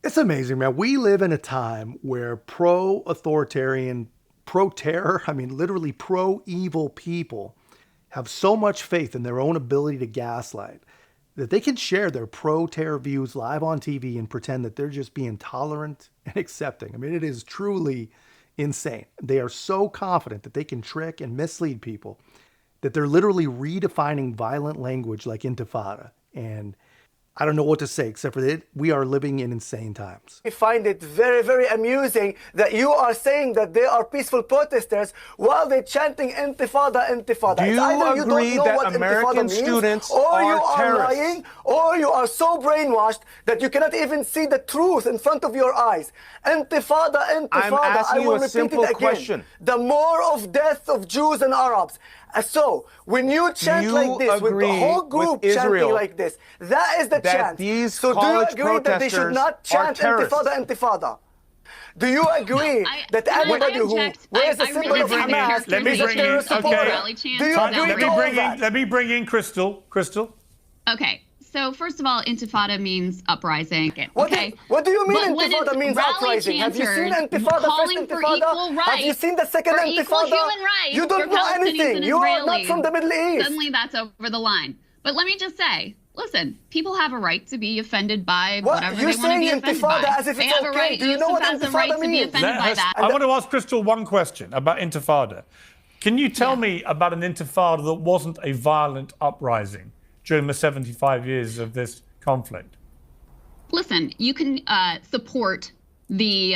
It's amazing, man. We live in a time where pro-authoritarian, pro-terror, I mean, literally pro-evil people have so much faith in their own ability to gaslight that they can share their pro-terror views live on TV and pretend that they're just being tolerant and accepting. I mean, it is truly insane. They are so confident that they can trick and mislead people that they're literally redefining violent language like Intifada. And I don't know what to say except for that we are living in insane times. I find it very, very amusing that you are saying that they are peaceful protesters while they're chanting Intifada, Intifada. Do you agree that American students or you are are terrorists? lying, or you are so brainwashed that you cannot even see the truth in front of your eyes. Intifada, Intifada, I'm asking I will you a repeat simple it again. question. The more of death of Jews and Arabs. So, when you chant like this, with the whole group chanting like this, that is the chant. So do you agree that they should not chant Intifada, Intifada? Do you agree that anybody who wears a symbol of Hamas is a terrorist supporter? Do you agree to all that? Let me bring in Crystal. Crystal? Okay. So first of all, Intifada means uprising. Okay. What do you mean Intifada means uprising? Have you seen Intifada, first Intifada? Have you seen the second Intifada? Human rights You don't know anything. You are not from the Middle East. Suddenly that's over the line. But let me just say, listen, people have a right to be offended by whatever they want to be offended by. As if they it's have a okay. right. Do you know what Intifada to be offended by that. I want to ask Crystal one question about Intifada. Can you tell me about an Intifada that wasn't a violent uprising during the 75 years of this conflict? Listen, you can support the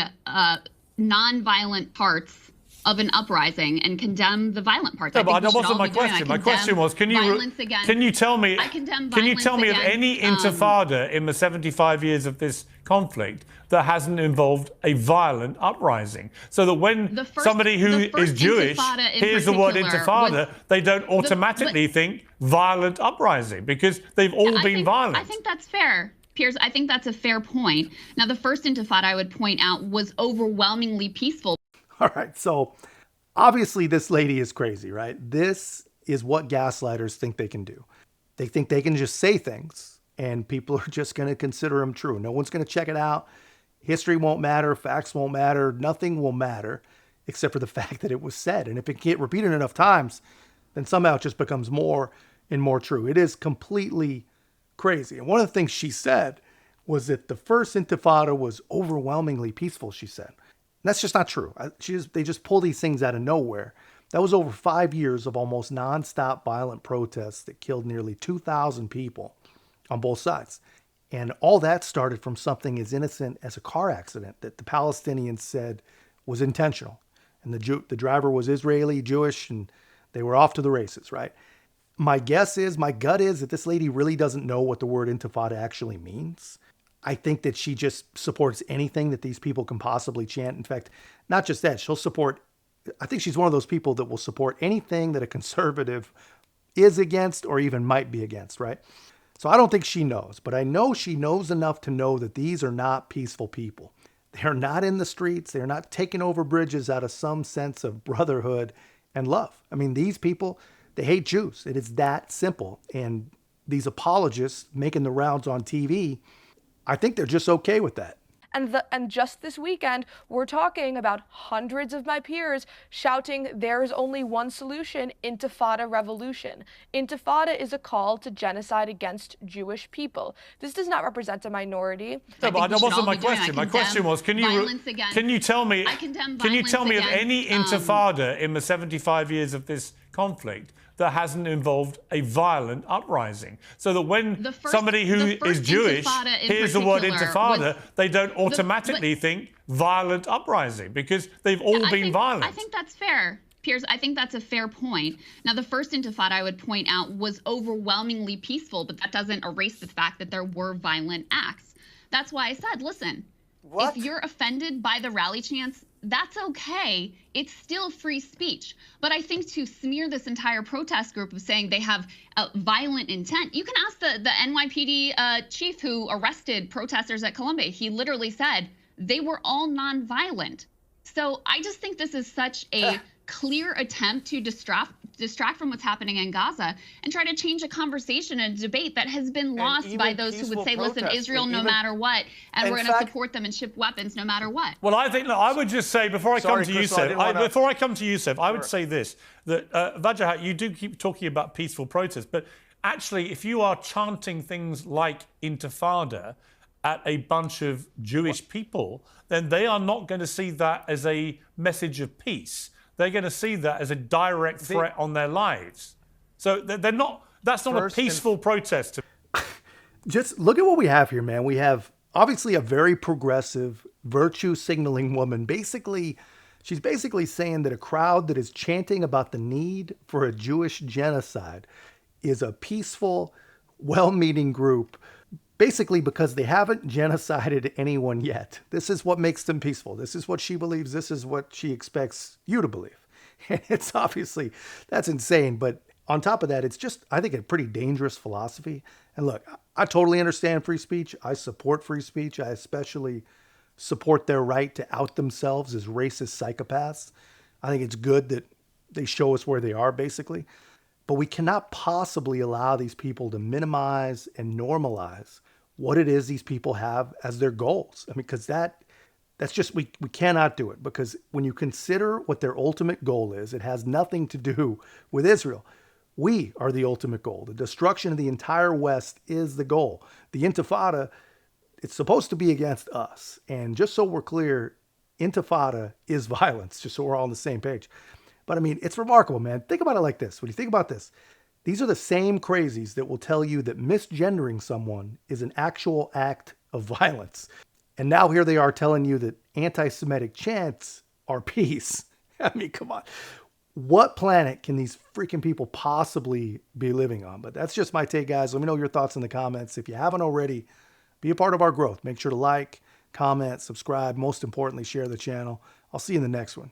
non-violent parts of an uprising and condemn the violent parts. No, but that wasn't my question. My question was, can you tell me of any Intifada in the 75 years of this conflict that hasn't involved a violent uprising? So that when somebody who is Jewish hears the word Intifada, they don't automatically think violent uprising, because they've all been violent. I think that's fair. Piers, I think that's a fair point. Now, the first Intifada, I would point out, was overwhelmingly peaceful. All right, so obviously this lady is crazy, right? This is what gaslighters think they can do. They think they can just say things and people are just going to consider them true. No one's going to check it out. History won't matter. Facts won't matter. Nothing will matter except for the fact that it was said. And if it get repeated enough times, then somehow it just becomes more and more true. It is completely crazy. And one of the things she said was that the first Intifada was overwhelmingly peaceful, she said. And that's just not true. They just pull these things out of nowhere. That was over 5 years of almost nonstop violent protests that killed nearly 2,000 people on both sides. And all that started from something as innocent as a car accident that the Palestinians said was intentional. And the driver was Israeli, Jewish, and they were off to the races, right? My gut is that this lady really doesn't know what the word Intifada actually means. I think that she just supports anything that these people can possibly chant. In fact, not just that, I think she's one of those people that will support anything that a conservative is against or even might be against, right? So I don't think she knows, but I know she knows enough to know that these are not peaceful people. They're not in the streets. They're not taking over bridges out of some sense of brotherhood and love. I mean, these people, they hate Jews. It is that simple. And these apologists making the rounds on TV, I think they're just okay with that. And just this weekend, we're talking about hundreds of my peers shouting, there is only one solution, Intifada revolution. Intifada is a call to genocide against Jewish people. This does not represent a minority. No, but that wasn't my question. My question was, can you tell me of any Intifada in the 75 years of this conflict that hasn't involved a violent uprising? So that when somebody who is Jewish hears the word Intifada, they don't automatically think violent uprising, because they've all been violent. I think that's fair. Piers, I think that's a fair point. Now, the first Intifada, I would point out, was overwhelmingly peaceful, but that doesn't erase the fact that there were violent acts. That's why I said, listen, if you're offended by the rally chants, that's okay. It's still free speech. But I think to smear this entire protest group of saying they have a violent intent, you can ask the NYPD chief who arrested protesters at Columbia. He literally said they were all nonviolent. So I just think this is such a clear attempt to distract from what's happening in Gaza and try to change a conversation and a debate that has been lost by those who would say, listen, Israel no matter what, and we're going to support them and ship weapons no matter what. Well, I think, look, I would just say, before I come to Yusuf, I would say this, that Vajahat, you do keep talking about peaceful protests, but actually, if you are chanting things like Intifada at a bunch of Jewish people, then they are not going to see that as a message of peace. They're going to see that as a direct threat on their lives. So they're not. That's not a peaceful protest. Just look at what we have here, man. We have obviously a very progressive, virtue-signaling woman. She's basically saying that a crowd that is chanting about the need for a Jewish genocide is a peaceful, well-meaning group, basically because they haven't genocided anyone yet. This is what makes them peaceful. This is what she believes. This is what she expects you to believe. And it's obviously, that's insane. But on top of that, it's just, I think, a pretty dangerous philosophy. And look, I totally understand free speech. I support free speech. I especially support their right to out themselves as racist psychopaths. I think it's good that they show us where they are, basically. But we cannot possibly allow these people to minimize and normalize what it is these people have as their goals. I mean, because that's just, we cannot do it. Because when you consider what their ultimate goal is, it has nothing to do with Israel. We are the ultimate goal. The destruction of the entire West is the goal. The Intifada, it's supposed to be against us. And just so we're clear, Intifada is violence, just so we're all on the same page. But I mean, it's remarkable, man. Think about it like this. When you think about this, these are the same crazies that will tell you that misgendering someone is an actual act of violence. And now here they are telling you that anti-Semitic chants are peace. I mean, come on. What planet can these freaking people possibly be living on? But that's just my take, guys. Let me know your thoughts in the comments. If you haven't already, be a part of our growth. Make sure to like, comment, subscribe. Most importantly, share the channel. I'll see you in the next one.